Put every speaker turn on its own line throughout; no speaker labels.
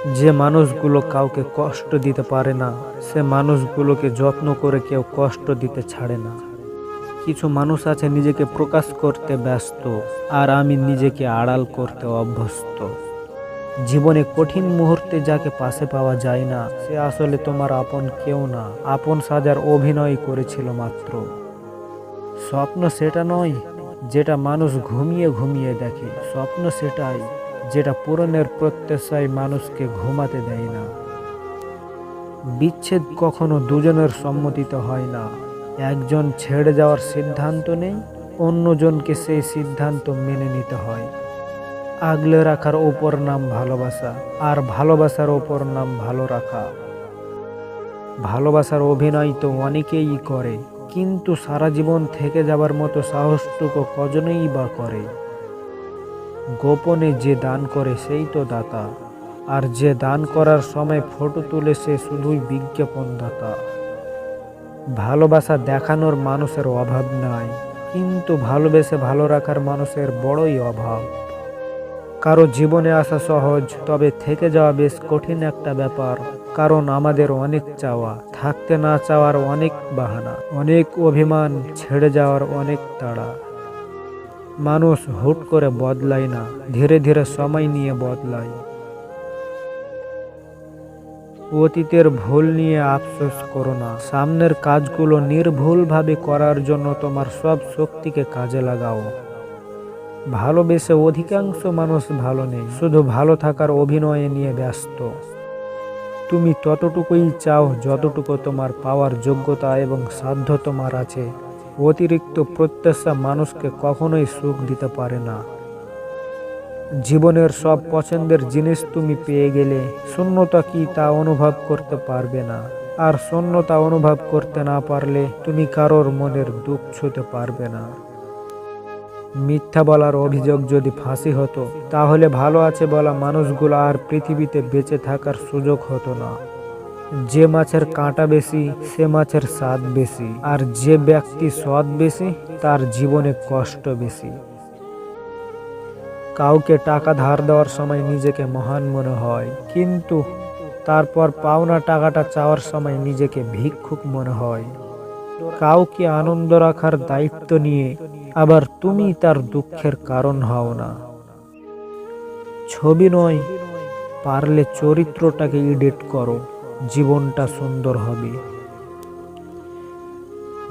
যে মানুষগুলো কাউকে কষ্ট দিতে পারে না, সে মানুষগুলোকে যত্ন করে কেউ কষ্ট দিতে ছাড়ে না। কিছু মানুষ আছে নিজেকে প্রকাশ করতে ব্যস্ত, আর আমি নিজেকে আড়াল করতে অভ্যস্ত। জীবনে কঠিন মুহূর্তে যাকে পাশে পাওয়া যায় না, সে আসলে তোমার আপন কেউ না, আপন সাজার অভিনয় করেছিল মাত্র। স্বপ্ন সেটা নয় যেটা মানুষ ঘুমিয়ে ঘুমিয়ে দেখে, স্বপ্ন সেটাই যেটা পূরণের প্রত্যাশায় মানুষকে ঘুমাতে দেয় না। বিচ্ছেদ কখনো দুজনের সম্মতিতে হয় না। একজন ছেড়ে যাওয়ার সিদ্ধান্ত নেই, অন্যজনকে সেই সিদ্ধান্ত মেনে নিতে হয়। আগলে রাখার ওপর নাম ভালোবাসা, আর ভালোবাসার ওপর নাম ভালো রাখা। ভালোবাসার অভিনয় তো অনেকেই করে, কিন্তু সারা জীবন থেকে যাবার মতো সাহসটুকু কজনই বা করে। গোপনে যে দান করে সেই তো দাতা, আর যে দান করার সময় ফটো তুলে সে শুধুই বিজ্ঞাপনদাতা। ভালোবাসা দেখানোর মানুষের অভাব নাই, কিন্তু ভালোবেসে ভালো রাখার মানুষের বড়ই অভাব। কারো জীবনে আসা সহজ, তবে থেকে যাওয়া বেশ কঠিন একটা ব্যাপার। কারণ আমাদের অনেক চাওয়া, থাকতে না চাওয়ার অনেক বাহানা, অনেক অভিমান, ছেড়ে যাওয়ার অনেক তাড়া। মানুষ হুট করে বদলায় না, ধীরে ধীরে সময় নিয়ে বদলায়। অতীতের ভুল নিয়ে আফসোস করো না, সামনের কাজগুলো নির্ভুলভাবে করার জন্য তোমার সব শক্তিকে কাজে লাগাও। ভালোবেসে অধিকাংশ মানুষ ভালো নেই, শুধু ভালো থাকার অভিনয়ে নিয়ে ব্যস্ত। তুমি ততটুকুই চাও যতটুকু তোমার পাওয়ার যোগ্যতা এবং সাধ্য তোমার আছে। অতিরিক্ত প্রত্যাশা মানুষকে কখনোই সুখ দিতে পারে না। জীবনের সব পছন্দের জিনিস তুমি পেয়ে গেলে শূন্যতা কি তা অনুভব করতে পারবে না। আর শূন্যতা অনুভব করতে না পারলে তুমি কারোর মনের দুঃখ ছুঁতে পারবে না। মিথ্যা বলার অভিযোগ যদি ফাঁসি হতো, তাহলে ভালো আছে বলা মানুষগুলো আর পৃথিবীতে বেঁচে থাকার সুযোগ হতো না। যে মাছের কাঁটা বেশি, সে মাছের স্বাদ বেশি, আর যে ব্যক্তি সৎ বেশি, তার জীবনে কষ্ট বেশি। কাউকে টাকা ধার দেওয়ার সময় নিজেকে মহান মনে হয়, কিন্তু তারপর পাওনা টাকাটা চাওয়ার সময় নিজেকে ভিক্ষুক মনে হয়। কাউকে আনন্দ রাখার দায়িত্ব নিয়ে আবার তুমি তার দুঃখের কারণ হও না। ছবি নয়, পারলে চরিত্রটাকে এডিট করো, জীবনটা সুন্দর হবে।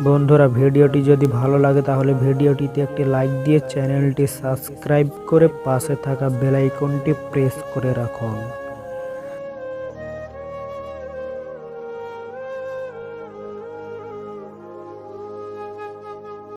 বন্ধুরা, ভিডিওটি যদি ভালো লাগে তাহলে ভিডিওটিতে একটি লাইক দিয়ে চ্যানেলটি সাবস্ক্রাইব করে পাশে থাকা বেল আইকনটি প্রেস করে রাখুন।